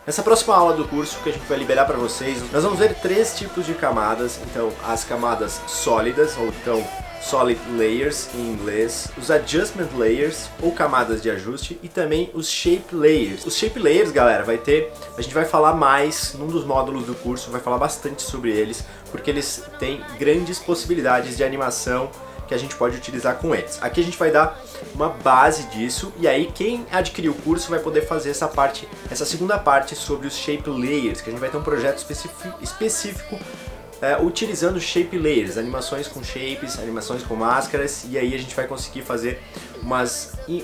Nessa próxima aula do curso que a gente vai liberar para vocês, nós vamos ver 3 tipos de camadas. Então, as camadas sólidas, ou então Solid Layers em inglês, os Adjustment Layers, ou camadas de ajuste, e também os Shape Layers. Os Shape Layers, galera, a gente vai falar mais num dos módulos do curso, vai falar bastante sobre eles, porque eles têm grandes possibilidades de animação que a gente pode utilizar com eles. Aqui a gente vai dar uma base disso, e aí quem adquirir o curso vai poder fazer essa segunda parte sobre os Shape Layers, que a gente vai ter um projeto específico utilizando Shape Layers, animações com shapes, animações com máscaras, e aí a gente vai conseguir fazer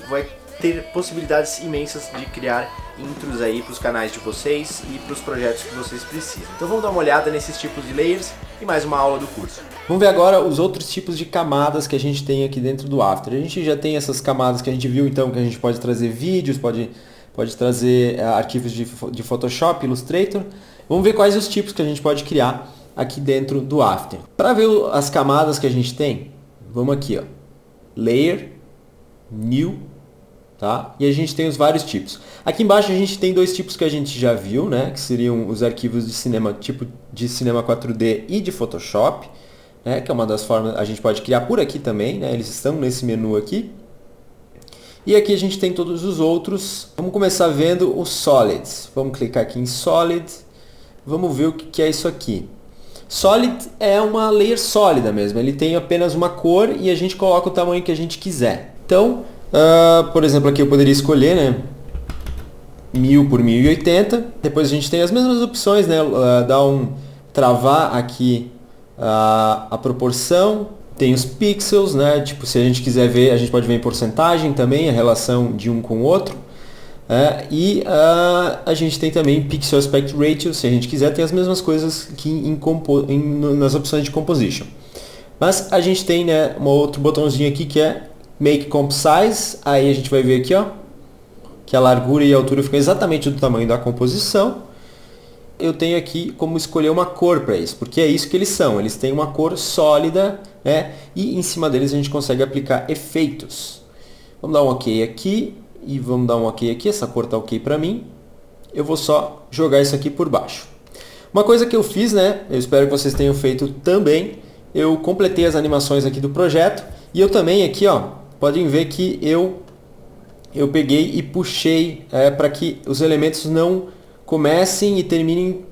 vai ter possibilidades imensas de criar intros aí para os canais de vocês e para os projetos que vocês precisam. Então vamos dar uma olhada nesses tipos de layers e mais uma aula do curso. Vamos ver agora os outros tipos de camadas que a gente tem aqui dentro do After. A gente já tem essas camadas que a gente viu, então, que a gente pode trazer vídeos, pode trazer arquivos de Photoshop, Illustrator. Vamos ver quais os tipos que a gente pode criar aqui dentro do After. Para ver as camadas que a gente tem, vamos aqui, ó, Layer, New, tá? E a gente tem os vários tipos. Aqui embaixo a gente tem 2 tipos que a gente já viu, né? Que seriam os arquivos de cinema, tipo de cinema 4D e de Photoshop, né? Que é uma das formas, a gente pode criar por aqui também, né? Eles estão nesse menu aqui. E aqui a gente tem todos os outros. Vamos começar vendo os Solids. Vamos clicar aqui em Solid. Vamos ver o que é isso aqui. Solid é uma layer sólida mesmo. Ele tem apenas uma cor e a gente coloca o tamanho que a gente quiser. Então, por exemplo, aqui eu poderia escolher, né, 1000 por 1080. Depois a gente tem as mesmas opções, né, travar aqui a proporção. Tem os pixels, né, tipo, se a gente quiser ver, a gente pode ver em porcentagem também, a relação de um com o outro. E a gente tem também Pixel Aspect Ratio, se a gente quiser, tem as mesmas coisas que nas opções de Composition. Mas a gente tem, né, um outro botãozinho aqui que é Make Comp Size, aí a gente vai ver aqui, ó, que a largura e a altura ficam exatamente do tamanho da composição. Eu tenho aqui como escolher uma cor para isso, porque é isso que eles são, eles têm uma cor sólida, né, e em cima deles a gente consegue aplicar efeitos. Vamos dar um OK aqui. E vamos dar um OK aqui, essa cor está OK para mim. Eu vou só jogar isso aqui por baixo. Uma coisa que eu fiz, né, eu espero que vocês tenham feito também, eu completei as animações aqui do projeto. E eu também aqui, ó, podem ver que eu peguei e puxei para que os elementos não comecem e terminem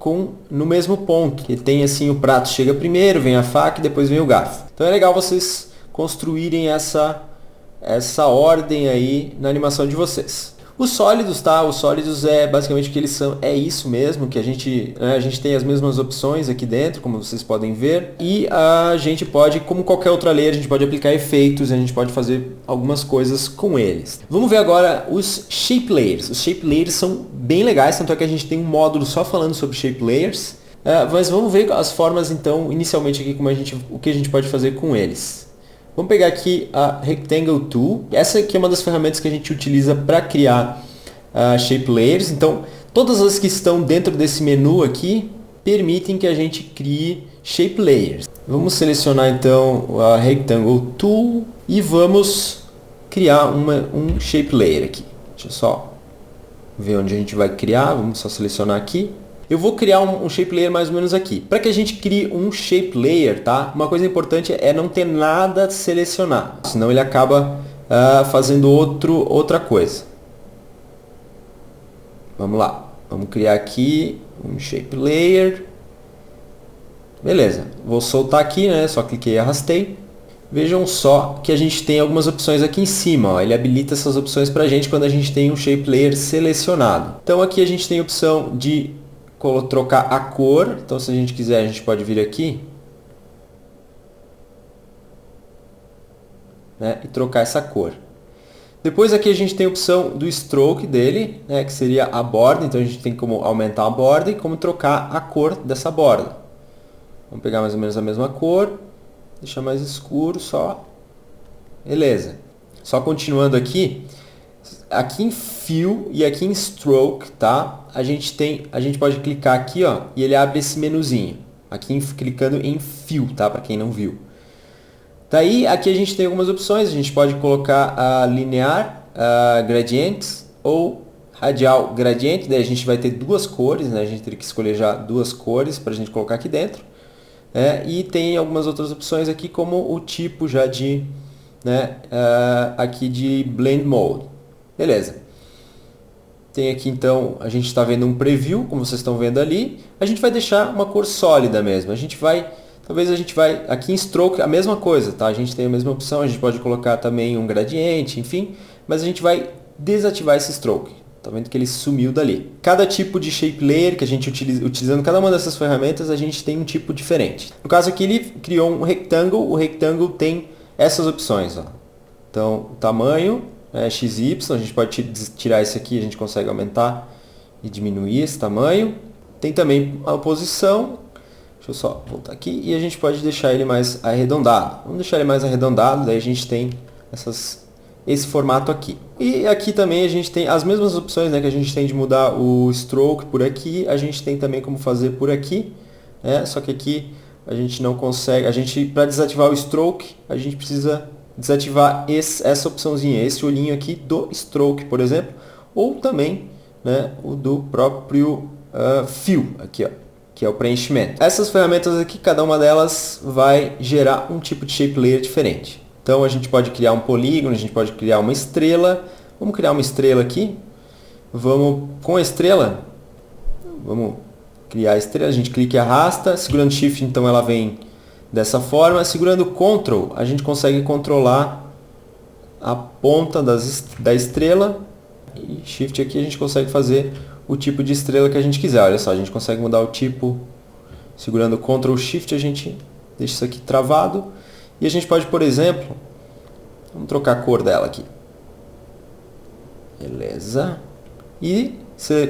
no mesmo ponto. Que tem assim, o prato chega primeiro, vem a faca e depois vem o garfo. Então é legal vocês construírem essa ordem aí na animação de vocês. Os sólidos, tá? Os sólidos é basicamente o que eles são, é isso mesmo, que a gente tem as mesmas opções aqui dentro, como vocês podem ver, e a gente pode, como qualquer outra layer, a gente pode aplicar efeitos, a gente pode fazer algumas coisas com eles. Vamos ver agora os Shape Layers. Os Shape Layers são bem legais, tanto é que a gente tem um módulo só falando sobre Shape Layers, mas vamos ver as formas, então, inicialmente aqui, o que a gente pode fazer com eles. Vamos pegar aqui a Rectangle Tool. Essa aqui é uma das ferramentas que a gente utiliza para criar Shape Layers. Então, todas as que estão dentro desse menu aqui permitem que a gente crie Shape Layers. Vamos selecionar então a Rectangle Tool e vamos criar um Shape Layer aqui. Deixa eu só ver onde a gente vai criar. Vamos só selecionar aqui. Eu vou criar um Shape Layer mais ou menos aqui. Para que a gente crie um Shape Layer, tá? Uma coisa importante é não ter nada selecionado, senão ele acaba fazendo outra coisa. Vamos lá. Vamos criar aqui um Shape Layer. Beleza. Vou soltar aqui, né? Só cliquei e arrastei. Vejam só que a gente tem algumas opções aqui em cima. Ó. Ele habilita essas opções para a gente quando a gente tem um Shape Layer selecionado. Então aqui a gente tem a opção de trocar a cor. Então se a gente quiser, a gente pode vir aqui, né, e trocar essa cor. Depois aqui a gente tem a opção do stroke dele, né, que seria a borda. Então a gente tem como aumentar a borda e como trocar a cor dessa borda. Vamos pegar mais ou menos a mesma cor, deixar mais escuro só. Beleza. Só continuando aqui em Fill e aqui em Stroke, tá? A gente pode clicar aqui, ó, e ele abre esse menuzinho. Aqui clicando em Fill, tá? Para quem não viu. Daí aqui a gente tem algumas opções. A gente pode colocar a linear, gradients ou radial gradiente, daí a gente vai ter duas cores, né? A gente teria que escolher já duas cores para a gente colocar aqui dentro. E tem algumas outras opções aqui, como o tipo já de, né, aqui de Blend Mode. Beleza. Tem aqui então, a gente está vendo um preview, como vocês estão vendo ali. A gente vai deixar uma cor sólida mesmo. Talvez a gente vai, aqui em Stroke, a mesma coisa, tá? A gente tem a mesma opção, a gente pode colocar também um gradiente, enfim. Mas a gente vai desativar esse Stroke. Tá vendo que ele sumiu dali. Cada tipo de Shape Layer que a gente utiliza, utilizando cada uma dessas ferramentas, a gente tem um tipo diferente. No caso aqui, ele criou um Rectangle. O Rectangle tem essas opções, ó. Então, o tamanho... XY, a gente pode tirar esse aqui, a gente consegue aumentar e diminuir esse tamanho. Tem também a posição, deixa eu só voltar aqui, e a gente pode deixar ele mais arredondado. Vamos deixar ele mais arredondado, daí a gente tem esse formato aqui. E aqui também a gente tem as mesmas opções, né, que a gente tem de mudar o stroke por aqui, a gente tem também como fazer por aqui, só que aqui a gente não consegue, para desativar o stroke, a gente precisa desativar essa opçãozinha, esse olhinho aqui do Stroke, por exemplo, ou também, né, o do próprio Fill, aqui, ó, que é o preenchimento. Essas ferramentas aqui, cada uma delas vai gerar um tipo de Shape Layer diferente. Então a gente pode criar um polígono, a gente pode criar uma estrela. Vamos criar uma estrela aqui. Com a estrela, vamos criar a estrela, a gente clica e arrasta, segurando Shift, então ela vem dessa forma. Segurando Ctrl, a gente consegue controlar a ponta da estrela. E Shift aqui a gente consegue fazer o tipo de estrela que a gente quiser. Olha só, a gente consegue mudar o tipo. Segurando Ctrl Shift, a gente deixa isso aqui travado. E a gente pode, por exemplo, vamos trocar a cor dela aqui. Beleza. E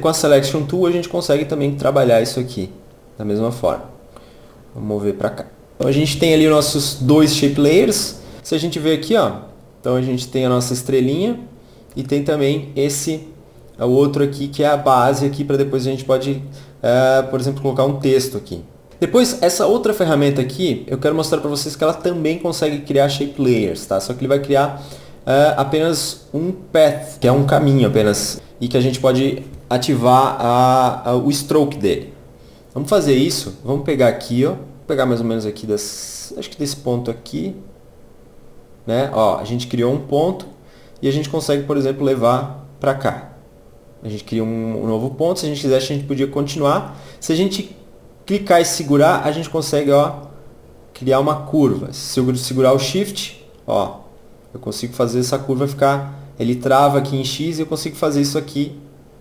com a Selection Tool a gente consegue também trabalhar isso aqui da mesma forma. Vamos mover para cá. Então a gente tem ali os nossos dois Shape Layers. Se a gente ver aqui, ó, então a gente tem a nossa estrelinha e tem também o outro aqui que é a base aqui, para depois a gente pode, por exemplo, colocar um texto aqui. Depois, essa outra ferramenta aqui, eu quero mostrar para vocês que ela também consegue criar Shape Layers, tá? Só que ele vai criar apenas um path, que é um caminho apenas, e que a gente pode ativar o stroke dele. Vamos fazer isso, vamos pegar aqui, ó. Pegar mais ou menos aqui acho que desse ponto aqui, né? Ó, a gente criou um ponto e a gente consegue, por exemplo, levar para cá. A gente cria um novo ponto. Se a gente quisesse, a gente podia continuar. Se a gente clicar e segurar, a gente consegue, ó, criar uma curva. Se eu segurar o Shift, ó, eu consigo fazer essa curva ficar. Ele trava aqui em X e eu consigo fazer isso aqui,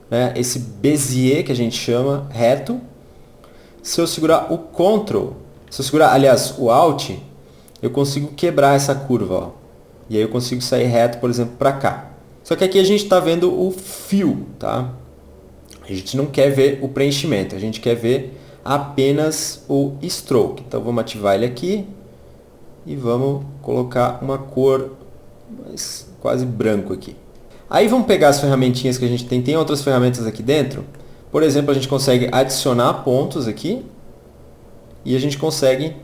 né? Esse Bezier que a gente chama reto. Se eu segurar o Ctrl, se eu segurar, aliás, o Alt, eu consigo quebrar essa curva, ó. E aí eu consigo sair reto, por exemplo, para cá. Só que aqui a gente está vendo o Fill, tá? A gente não quer ver o preenchimento, a gente quer ver apenas o Stroke. Então vamos ativar ele aqui e vamos colocar uma cor quase branco aqui. Aí vamos pegar as ferramentinhas que a gente tem. Tem outras ferramentas aqui dentro. Por exemplo, a gente consegue adicionar pontos aqui. E a gente consegue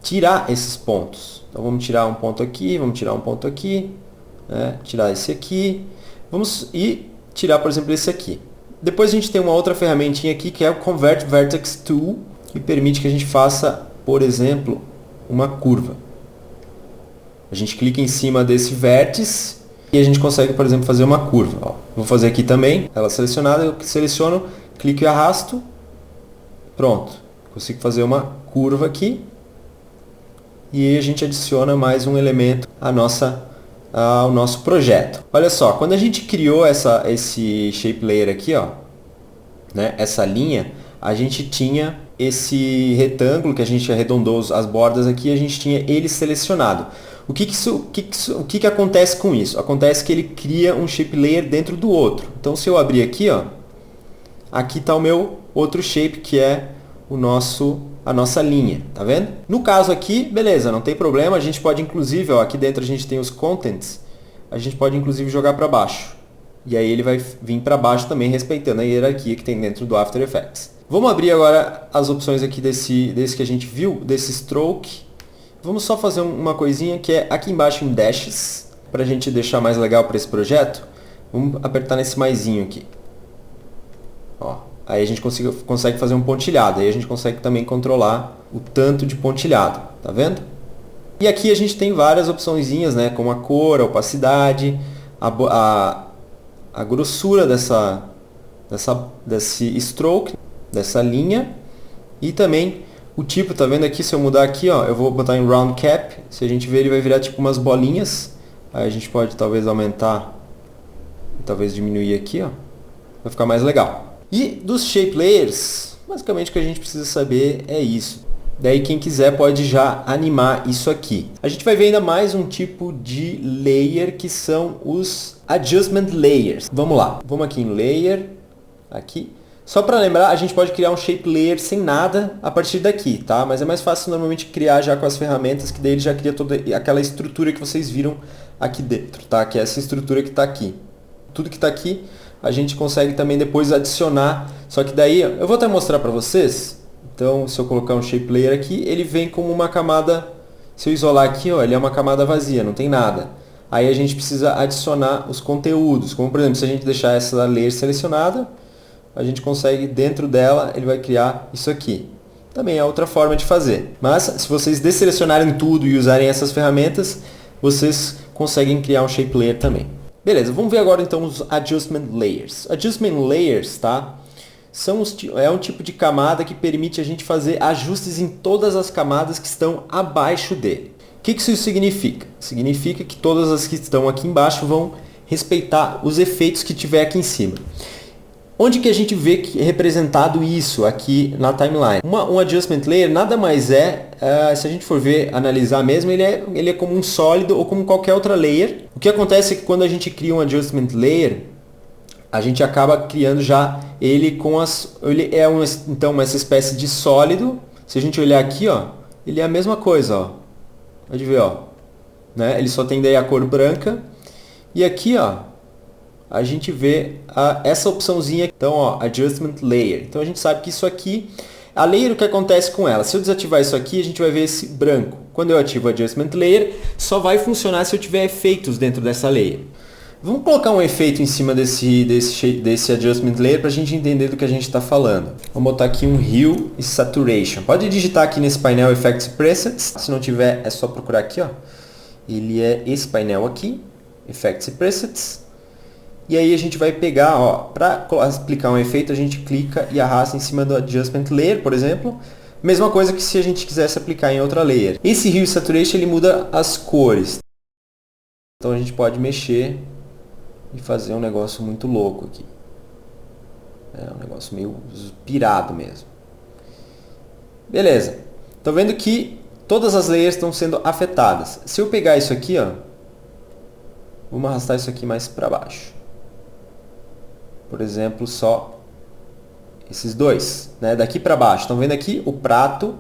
tirar esses pontos. Então vamos tirar um ponto aqui, vamos tirar um ponto aqui, né? Tirar esse aqui. E tirar, por exemplo, esse aqui. Depois a gente tem uma outra ferramentinha aqui que é o Convert Vertex Tool, que permite que a gente faça, por exemplo, uma curva. A gente clica em cima desse vértice e a gente consegue, por exemplo, fazer uma curva. Ó, vou fazer aqui também, ela selecionada, eu seleciono, clico e arrasto, pronto. Consigo fazer uma curva aqui e aí a gente adiciona mais um elemento ao nosso projeto. Olha só, quando a gente criou esse Shape Layer aqui, ó, né, essa linha, a gente tinha esse retângulo que a gente arredondou as bordas aqui, a gente tinha ele selecionado. O que acontece com isso? Acontece que ele cria um Shape Layer dentro do outro. Então se eu abrir aqui, ó, aqui está o meu outro shape que é a nossa linha, tá vendo? No caso aqui, beleza, não tem problema, a gente pode inclusive, ó, aqui dentro a gente tem os contents, a gente pode inclusive jogar para baixo. E aí ele vai vir para baixo também, respeitando a hierarquia que tem dentro do After Effects. Vamos abrir agora as opções aqui desse que a gente viu, desse stroke. Vamos só fazer uma coisinha que é aqui embaixo em dashes, para a gente deixar mais legal para esse projeto. Vamos apertar nesse maisinho aqui. Ó, aí a gente consegue fazer um pontilhado. Aí a gente consegue também controlar o tanto de pontilhado. Tá vendo? E aqui a gente tem várias opçõezinhas, né? Como a cor, a opacidade, a grossura desse stroke, dessa linha. E também o tipo, tá vendo aqui? Se eu mudar aqui, ó, eu vou botar em round cap. Se a gente ver, ele vai virar tipo umas bolinhas. Aí a gente pode talvez aumentar, talvez diminuir aqui, ó. Vai ficar mais legal. E dos shape layers, basicamente o que a gente precisa saber é isso. Daí quem quiser pode já animar isso aqui. A gente vai ver ainda mais um tipo de layer que são os adjustment layers. Vamos lá. Vamos aqui em layer, aqui. Só para lembrar, a gente pode criar um shape layer sem nada a partir daqui, tá? Mas é mais fácil normalmente criar já com as ferramentas, que daí ele já cria toda aquela estrutura que vocês viram aqui dentro, tá? Que é essa estrutura que está aqui. Tudo que está aqui a gente consegue também depois adicionar. Só que daí, eu vou até mostrar para vocês. Então, se eu colocar um shape layer aqui, ele vem como uma camada, se eu isolar aqui, ó, ele é uma camada vazia, não tem nada. Aí a gente precisa adicionar os conteúdos, como por exemplo, se a gente deixar essa layer selecionada, a gente consegue, dentro dela, ele vai criar isso aqui. Também é outra forma de fazer. Mas, se vocês desselecionarem tudo e usarem essas ferramentas, vocês conseguem criar um shape layer também. Beleza, vamos ver agora então os adjustment layers. Adjustment layers, tá? É um tipo de camada que permite a gente fazer ajustes em todas as camadas que estão abaixo dele. O que isso significa? Significa que todas as que estão aqui embaixo vão respeitar os efeitos que tiver aqui em cima. Onde que a gente vê representado isso aqui na timeline? Um adjustment layer nada mais se a gente for ver, analisar mesmo, ele é como um sólido ou como qualquer outra layer. O que acontece é que quando a gente cria um adjustment layer, a gente acaba criando já ele com ele é então essa espécie de sólido. Se a gente olhar aqui, ó, ele é a mesma coisa, ó. Pode ver, ó, né? Ele só tem daí a cor branca. E aqui, ó, a gente vê essa opçãozinha, então, ó, adjustment layer. Então a gente sabe que isso aqui, a layer, o que acontece com ela? Se eu desativar isso aqui, a gente vai ver esse branco. Quando eu ativo o adjustment layer, só vai funcionar se eu tiver efeitos dentro dessa layer. Vamos colocar um efeito em cima desse adjustment layer para a gente entender do que a gente está falando. Vamos botar aqui um Hue e Saturation. Pode digitar aqui nesse painel Effects e Presets. Se não tiver, é só procurar aqui, ó. Ele é esse painel aqui, Effects e Presets. E aí a gente vai pegar, ó, para aplicar um efeito, a gente clica e arrasta em cima do adjustment layer, por exemplo. Mesma coisa que se a gente quisesse aplicar em outra layer. Esse Hue e Saturation, ele muda as cores. Então a gente pode mexer e fazer um negócio muito louco aqui. É um negócio meio pirado mesmo. Beleza. Estou vendo que todas as layers estão sendo afetadas. Se eu pegar isso aqui, ó, vamos arrastar isso aqui mais para baixo. Por exemplo, só esses dois, né? Daqui para baixo. Estão vendo aqui? O prato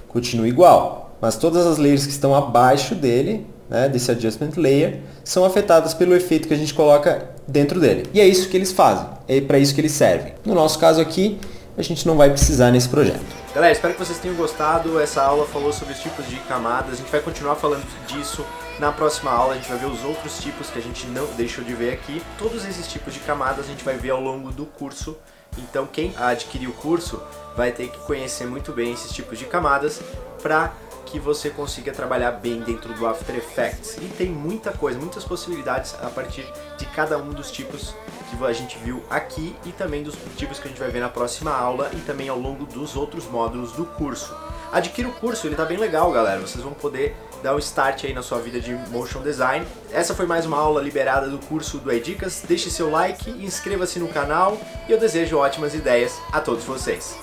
continua igual, mas todas as layers que estão abaixo dele, né, desse adjustment layer, são afetadas pelo efeito que a gente coloca dentro dele. E é isso que eles fazem, é para isso que eles servem. No nosso caso aqui, a gente não vai precisar nesse projeto. Galera, espero que vocês tenham gostado. Essa aula falou sobre os tipos de camadas. A gente vai continuar falando disso na próxima aula. A gente vai ver os outros tipos que a gente não deixou de ver aqui. Todos esses tipos de camadas a gente vai ver ao longo do curso. Então quem adquirir o curso vai ter que conhecer muito bem esses tipos de camadas para que você consiga trabalhar bem dentro do After Effects. E tem muita coisa, muitas possibilidades a partir de cada um dos tipos que a gente viu aqui e também dos tipos que a gente vai ver na próxima aula e também ao longo dos outros módulos do curso. Adquira o curso, ele tá bem legal, galera. Vocês vão poder dar um start aí na sua vida de motion design. Essa foi mais uma aula liberada do curso do Edicas. Deixe seu like, inscreva-se no canal e eu desejo ótimas ideias a todos vocês.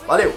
Valeu!